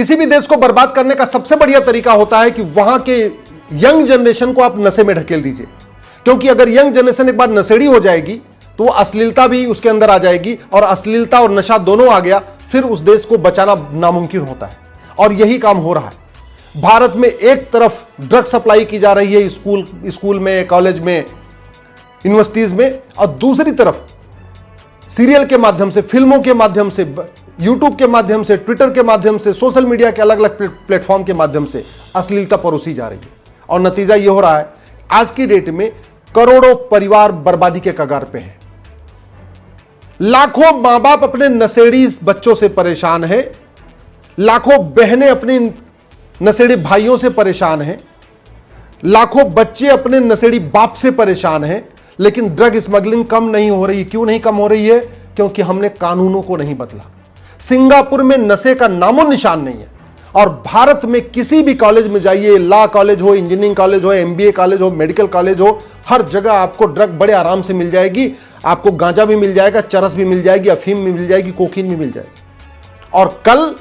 किसी भी देश को बर्बाद करने का सबसे बढ़िया तरीका होता है कि वहां के यंग जनरेशन को आप नशे में ढकेल दीजिए, क्योंकि अगर यंग जनरेशन एक बार नशेड़ी हो जाएगी तो वो अश्लीलता भी उसके अंदर आ जाएगी, और अश्लीलता और नशा दोनों आ गया, फिर उस देश को बचाना नामुमकिन होता है। और यही काम हो रहा है। भारत में एक तरफ ड्रग सप्लाई की जा रही है स्कूल में, कॉलेज में, यूनिवर्सिटीज में, और दूसरी तरफ सीरियल के माध्यम से, फिल्मों के माध्यम से, यूट्यूब के माध्यम से, ट्विटर के माध्यम से, सोशल मीडिया के अलग अलग प्लेटफॉर्म के माध्यम से अश्लीलता परोसी जा रही है। और नतीजा यह हो रहा है, आज की डेट में करोड़ों परिवार बर्बादी के कगार पे हैं। लाखों मां बाप अपने नशेड़ी बच्चों से परेशान हैं, लाखों बहनें अपने नशेड़ी भाइयों से परेशान हैं, लाखों बच्चे अपने नशेड़ी बाप से परेशान हैं, लेकिन ड्रग स्मगलिंग कम नहीं हो रही। क्यों नहीं कम हो रही है? क्योंकि हमने कानूनों को नहीं बदला। सिंगापुर में नशे का नामो निशान नहीं है, और भारत में किसी भी कॉलेज में जाइए, लॉ कॉलेज हो, इंजीनियरिंग कॉलेज हो, एमबीए कॉलेज हो, मेडिकल कॉलेज हो, हर जगह आपको ड्रग बड़े आराम से मिल जाएगी। आपको गांजा भी मिल जाएगा, चरस भी मिल जाएगी, अफीम भी मिल जाएगी, कोकीन भी मिल जाएगी। और कल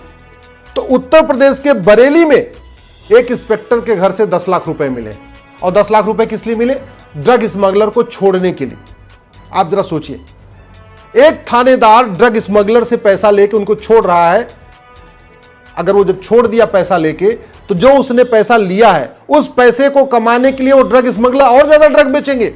तो उत्तर प्रदेश के बरेली में एक इंस्पेक्टर के घर से 10 लाख रुपए मिले, और 10 लाख रुपए किस लिए मिले? ड्रग स्मगलर को छोड़ने के लिए। आप जरा सोचिए, एक थानेदार ड्रग स्मगलर से पैसा लेके उनको छोड़ रहा है। अगर वो जब छोड़ दिया पैसा लेके, तो जो उसने पैसा लिया है उस पैसे को कमाने के लिए वो ड्रग स्मगलर और ज्यादा ड्रग बेचेंगे,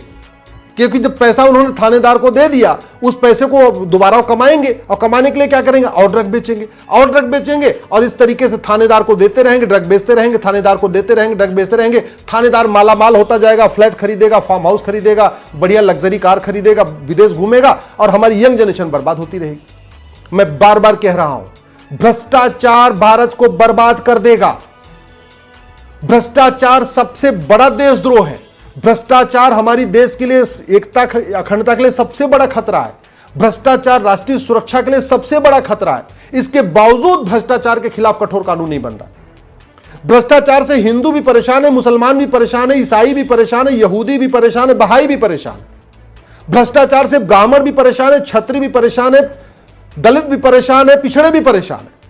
क्योंकि जब पैसा उन्होंने थानेदार को दे दिया, उस पैसे को दोबारा कमाएंगे, और कमाने के लिए क्या करेंगे? और ड्रग बेचेंगे, और ड्रग बेचेंगे, और इस तरीके से थानेदार को देते रहेंगे, ड्रग बेचते रहेंगे, थानेदार को देते रहेंगे, ड्रग बेचते रहेंगे। थानेदार माला माल होता जाएगा, फ्लैट खरीदेगा, फार्म हाउस खरीदेगा, बढ़िया लग्जरी कार खरीदेगा, विदेश घूमेगा, और हमारी यंग जनरेशन बर्बाद होती रहेगी। मैं बार बार कह रहा हूं, भ्रष्टाचार भारत को बर्बाद कर देगा। भ्रष्टाचार सबसे बड़ा देशद्रोह है। भ्रष्टाचार हमारी देश के लिए एकता, अखंडता के लिए सबसे बड़ा खतरा है। भ्रष्टाचार राष्ट्रीय सुरक्षा के लिए सबसे बड़ा खतरा है। इसके बावजूद भ्रष्टाचार के खिलाफ कठोर कानून नहीं बन रहा। भ्रष्टाचार से हिंदू भी परेशान है, मुसलमान भी परेशान है, ईसाई भी परेशान है, यहूदी भी परेशान है, बहाई भी परेशान है। भ्रष्टाचार से ब्राह्मण भी परेशान है, क्षत्रिय भी परेशान है, दलित भी परेशान है, पिछड़े भी परेशान है।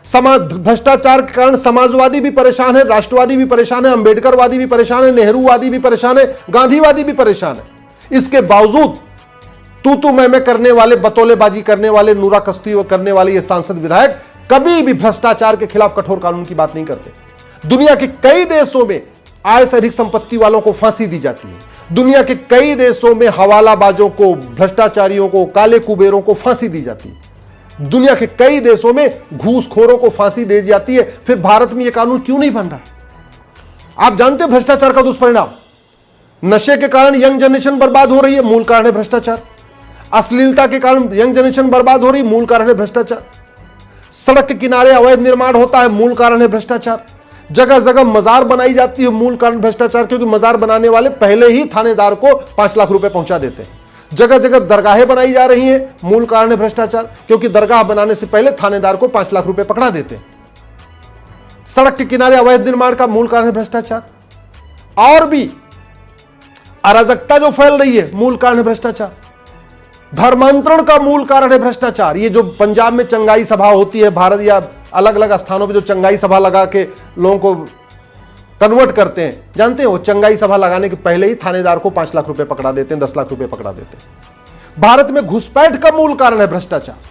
भ्रष्टाचार के कारण समाजवादी भी परेशान है, राष्ट्रवादी भी परेशान है, अंबेडकरवादी भी परेशान है, नेहरूवादी भी परेशान है, गांधीवादी भी परेशान है। इसके बावजूद तू मैं करने वाले, बतौलेबाजी करने वाले, नूरा कश्ती करने वाले ये सांसद विधायक कभी भी भ्रष्टाचार के खिलाफ कठोर कानून की बात नहीं करते। दुनिया के कई देशों में आय से अधिक संपत्ति वालों को फांसी दी जाती है। दुनिया के कई देशों में हवालाबाजों को, भ्रष्टाचारियों को, काले कुबेरों को फांसी दी जाती है। दुनिया के कई देशों में घूसखोरों को फांसी दी जाती है। फिर भारत में यह कानून क्यों नहीं बन रहा? आप जानते हैं भ्रष्टाचार का दुष्परिणाम, नशे के कारण यंग जनरेशन बर्बाद हो रही है, मूल कारण है भ्रष्टाचार। अश्लीलता के कारण यंग जनरेशन बर्बाद हो रही है, मूल कारण है भ्रष्टाचार। सड़क के किनारे अवैध निर्माण होता है, मूल कारण है भ्रष्टाचार। जगह जगह मजार बनाई जाती है, मूल कारण भ्रष्टाचार, क्योंकि मजार बनाने वाले पहले ही थानेदार को 5 लाख रुपए पहुंचा देते हैं। जगह जगह दरगाहें बनाई जा रही हैं, मूल कारण है भ्रष्टाचार, क्योंकि दरगाह बनाने से पहले थानेदार को 5 लाख रुपए पकड़ा देते हैं। सड़क के किनारे अवैध निर्माण का मूल कारण है भ्रष्टाचार। और भी अराजकता जो फैल रही है, मूल कारण है भ्रष्टाचार। धर्मांतरण का मूल कारण है भ्रष्टाचार। ये जो पंजाब में चंगाई सभा होती है, भारत या अलग अलग स्थानों पे जो चंगाई सभा लगा के लोगों को कन्वर्ट करते हैं, जानते हैं, वो चंगाई सभा लगाने के पहले ही थानेदार को 5 लाख रुपए पकड़ा देते हैं, 10 लाख रुपए पकड़ा देते हैं। भारत में घुसपैठ का मूल कारण है भ्रष्टाचार।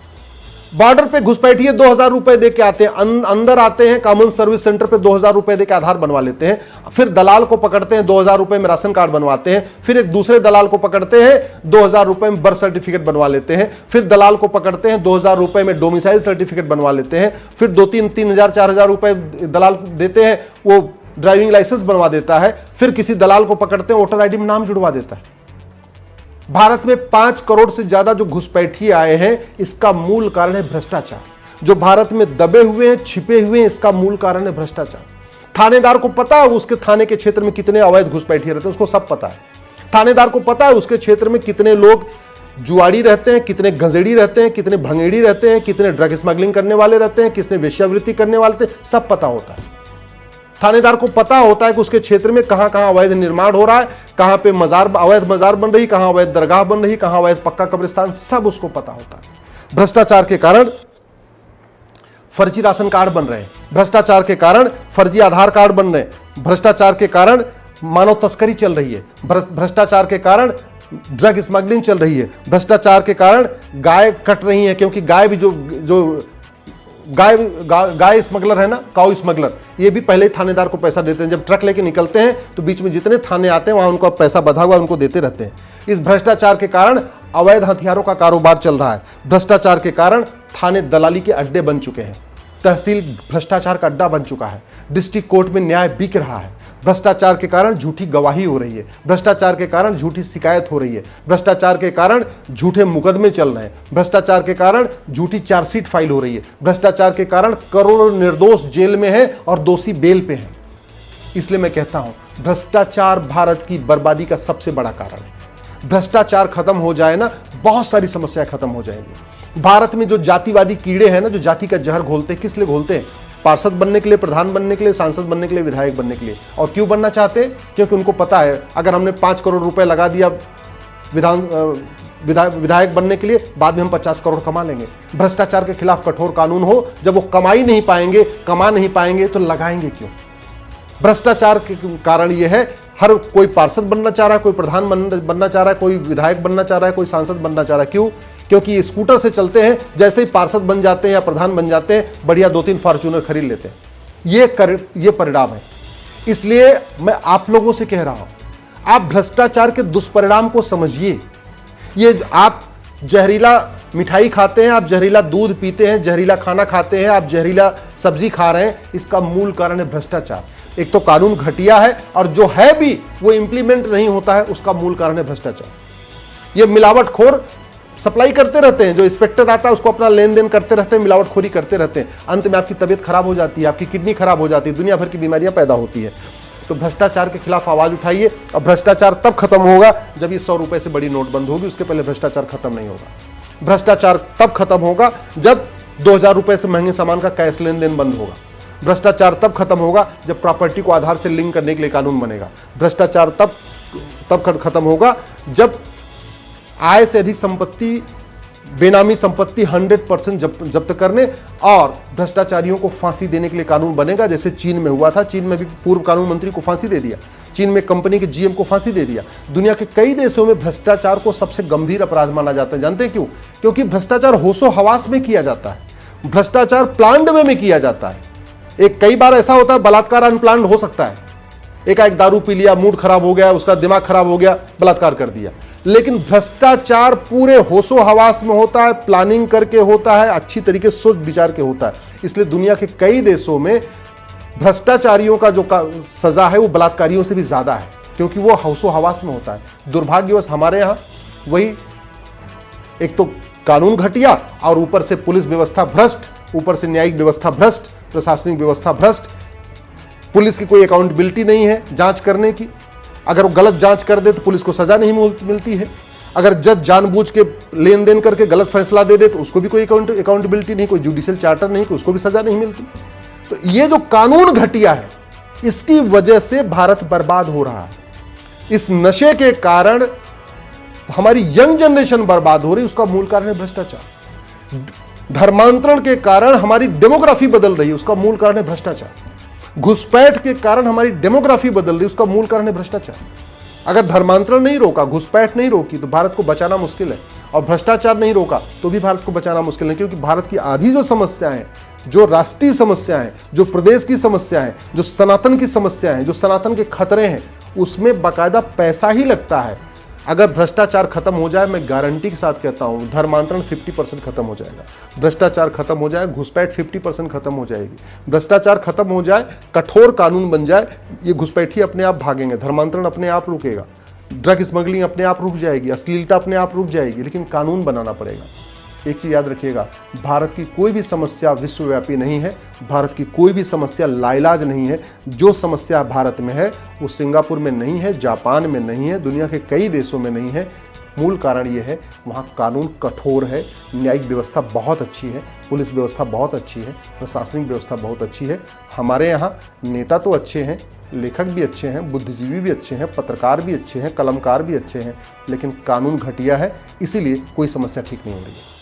बॉर्डर पे घुसपैठिए 2000 रुपए दे के आते हैं, अंदर आते हैं, कॉमन सर्विस सेंटर पे 2000 रुपए दे के आधार बनवा लेते हैं, फिर दलाल को पकड़ते हैं, 2000 रुपए में राशन कार्ड बनवाते हैं, फिर एक दूसरे दलाल को पकड़ते हैं, 2000 रुपए में बर्थ सर्टिफिकेट बनवा लेते हैं, फिर दलाल को पकड़ते हैं, 2000 रुपए में डोमिसाइल सर्टिफिकेट बनवा लेते हैं, फिर 2-3 4 रुपए दलाल देते हैं, वो ड्राइविंग लाइसेंस बनवा देता है, फिर किसी दलाल को पकड़ते हैं, वोटर आईडी में नाम जुड़वा देता है। भारत में 5 करोड़ से ज्यादा जो घुसपैठिए आए हैं, इसका मूल कारण है भ्रष्टाचार। जो भारत में दबे हुए हैं, छिपे हुए हैं, इसका मूल कारण है भ्रष्टाचार। थानेदार को पता है उसके थाने के क्षेत्र में कितने अवैध घुसपैठिए रहते हैं, उसको सब पता है। थानेदार को पता है उसके क्षेत्र में कितने लोग जुआड़ी रहते हैं, कितने गंजेड़ी रहते हैं, कितने भंगेड़ी रहते हैं, कितने ड्रग स्मगलिंग करने वाले रहते हैं, कितने वेश्यावृत्ति करने वाले रहते हैं, सब पता होता है। थानेदार को पता होता है कि उसके क्षेत्र में कहां कहां अवैध निर्माण हो रहा है, कहां पे अवैध मजार बन रही, कहां अवैध दरगाह बन रही, कहां अवैध पक्का कब्रिस्तान, सब उसको पता होता है। भ्रष्टाचार के कारण फर्जी राशन कार्ड बन रहे हैं, भ्रष्टाचार के कारण फर्जी आधार कार्ड बन रहे हैं, भ्रष्टाचार के कारण मानव तस्करी चल रही है, भ्रष्टाचार के कारण ड्रग स्मगलिंग चल रही है, भ्रष्टाचार के कारण गाय कट रही है, क्योंकि गाय भी जो गाय स्मगलर है ना, काऊ स्मगलर, ये भी पहले ही थानेदार को पैसा देते हैं। जब ट्रक लेके निकलते हैं तो बीच में जितने थाने आते हैं वहां उनको पैसा बंधा हुआ उनको देते रहते हैं। इस भ्रष्टाचार के कारण अवैध हथियारों का कारोबार चल रहा है, भ्रष्टाचार के कारण थाने दलाली के अड्डे बन चुके हैं, तहसील भ्रष्टाचार का अड्डा बन चुका है, डिस्ट्रिक्ट कोर्ट में न्याय बिक रहा है, भ्रष्टाचार के कारण झूठी गवाही हो रही है, भ्रष्टाचार के कारण झूठी शिकायत हो रही है, भ्रष्टाचार के कारण झूठे मुकदमे चल रहे हैं, भ्रष्टाचार के कारण झूठी चार्जशीट फाइल हो रही है, भ्रष्टाचार के कारण करोड़ों निर्दोष जेल में है और दोषी बेल पे हैं। इसलिए मैं कहता हूं, भ्रष्टाचार भारत की बर्बादी का सबसे बड़ा कारण है। भ्रष्टाचार खत्म हो जाए ना, बहुत सारी समस्याएं खत्म हो जाएंगी। भारत में जो जातिवादी कीड़े हैं ना, जो जाति का जहर घोलते हैं, किस लिए घोलते हैं? पार्षद बनने के लिए, प्रधान बनने के लिए, सांसद बनने के लिए, विधायक बनने के लिए। और क्यों बनना चाहते हैं? क्योंकि उनको पता है अगर हमने 5 करोड़ रुपए लगा दिया विधायक बनने के लिए, बाद में हम 50 करोड़ कमा लेंगे। भ्रष्टाचार के खिलाफ कठोर कानून हो, जब वो कमा नहीं पाएंगे तो लगाएंगे क्यों? भ्रष्टाचार के कारण ये है, हर कोई पार्षद बनना चाह रहा है, कोई प्रधान बनना चाह रहा है, कोई विधायक बनना चाह रहा है, कोई सांसद बनना चाह रहा है। क्यों? क्योंकि ये स्कूटर से चलते हैं, जैसे ही पार्षद बन जाते हैं या प्रधान बन जाते हैं, बढ़िया 2-3 फॉर्च्यूनर खरीद लेते हैं। ये परिणाम है। इसलिए मैं आप लोगों से कह रहा हूं, आप भ्रष्टाचार के दुष्परिणाम को समझिए। ये आप जहरीला मिठाई खाते हैं, आप जहरीला दूध पीते हैं, जहरीला खाना खाते हैं, आप जहरीला सब्जी खा रहे हैं, इसका मूल कारण है भ्रष्टाचार। एक तो कानून घटिया है, और जो है भी वो इंप्लीमेंट नहीं होता है, उसका मूल कारण है भ्रष्टाचार। ये मिलावटखोर सप्लाई करते रहते हैं, जो इंस्पेक्टर आता है उसको अपना लेन देन करते रहते हैं, मिलावटखोरी करते रहते हैं, अंत में आपकी तबीयत खराब हो जाती है, आपकी किडनी खराब हो जाती है, दुनिया भर की बीमारियां पैदा होती है। तो भ्रष्टाचार के खिलाफ आवाज उठाइए, और भ्रष्टाचार तब खत्म होगा जब ये 100 रुपए से बड़ी नोटबंद होगी, उसके पहले भ्रष्टाचार खत्म नहीं होगा। भ्रष्टाचार तब खत्म होगा जब 2000 रुपए से महंगे सामान का कैश लेन देन बंद होगा। भ्रष्टाचार तब खत्म होगा जब प्रॉपर्टी को आधार से लिंक करने के लिए कानून बनेगा। भ्रष्टाचार तब खत्म होगा जब आय से अधिक संपत्ति, बेनामी संपत्ति 100% जब्त करने और भ्रष्टाचारियों को फांसी देने के लिए कानून बनेगा, जैसे चीन में हुआ था। चीन में भी पूर्व कानून मंत्री को फांसी दे दिया, चीन में कंपनी के जीएम को फांसी दे दिया। दुनिया के कई देशों में भ्रष्टाचार को सबसे गंभीर अपराध माना जाता है। जानते हैं क्यों? क्योंकि भ्रष्टाचार होशो हवास में किया जाता है, भ्रष्टाचार प्लान्ड वे में किया जाता है। कई बार ऐसा होता है, बलात्कार अनप्लान्ड हो सकता है। एक दारू पी लिया, मूड खराब हो गया, उसका दिमाग खराब हो गया, बलात्कार कर दिया। लेकिन भ्रष्टाचार पूरे होशो हवास में होता है, प्लानिंग करके होता है, अच्छी तरीके से सोच विचार के होता है। इसलिए दुनिया के कई देशों में भ्रष्टाचारियों का जो सजा है वो बलात्कारियों से भी ज्यादा है, क्योंकि वो होशो हवास में होता है। दुर्भाग्यवश हमारे यहां वही, एक तो कानून घटिया, और ऊपर से पुलिस व्यवस्था भ्रष्ट, ऊपर से न्यायिक व्यवस्था भ्रष्ट, प्रशासनिक व्यवस्था भ्रष्ट। पुलिस की कोई अकाउंटेबिलिटी नहीं है जांच करने की। अगर वो गलत जांच कर दे तो पुलिस को सजा नहीं मिलती है। अगर जज जानबूझ के लेन देन करके गलत फैसला दे दे तो उसको भी कोई अकाउंटेबिलिटी नहीं, कोई जुडिशियल चार्टर नहीं, उसको भी सजा नहीं मिलती। तो ये जो कानून घटिया है, इसकी वजह से भारत बर्बाद हो रहा है। इस नशे के कारण हमारी यंग जनरेशन बर्बाद हो रही, उसका मूल कारण है भ्रष्टाचार। धर्मांतरण के कारण हमारी डेमोग्राफी बदल रही है, उसका मूल कारण है भ्रष्टाचार। घुसपैठ के कारण हमारी डेमोग्राफी बदल रही है, उसका मूल कारण है भ्रष्टाचार। अगर धर्मांतरण नहीं रोका, घुसपैठ नहीं रोकी, तो भारत को बचाना मुश्किल है, और भ्रष्टाचार नहीं रोका तो भी भारत को बचाना मुश्किल है। क्योंकि भारत की आधी जो समस्या है, जो राष्ट्रीय समस्या है, जो प्रदेश की समस्या है, जो सनातन की समस्या है, जो सनातन के खतरे हैं, उसमें बाकायदा पैसा ही लगता है। अगर भ्रष्टाचार खत्म हो जाए, मैं गारंटी के साथ कहता हूं, धर्मांतरण 50% खत्म हो जाएगा, भ्रष्टाचार खत्म हो जाए, घुसपैठ 50% खत्म हो जाएगी। भ्रष्टाचार खत्म हो जाए, कठोर कानून बन जाए, ये घुसपैठी अपने आप भागेंगे, धर्मांतरण अपने आप रुकेगा, ड्रग स्मगलिंग अपने आप रुक जाएगी, अश्लीलता अपने आप रुक जाएगी। लेकिन कानून बनाना पड़ेगा। एक चीज याद रखिएगा, भारत की कोई भी समस्या विश्वव्यापी नहीं है, भारत की कोई भी समस्या लाइलाज नहीं है। जो समस्या भारत में है वो सिंगापुर में नहीं है, जापान में नहीं है, दुनिया के कई देशों में नहीं है। मूल कारण ये है, वहाँ कानून कठोर है, न्यायिक व्यवस्था बहुत अच्छी है, पुलिस व्यवस्था बहुत अच्छी है, प्रशासनिक व्यवस्था बहुत अच्छी है। हमारे यहाँ नेता तो अच्छे हैं, लेखक भी अच्छे हैं, बुद्धिजीवी भी अच्छे हैं, पत्रकार भी अच्छे हैं, कलमकार भी अच्छे हैं, लेकिन कानून घटिया है, इसीलिए कोई समस्या ठीक नहीं हो रही है।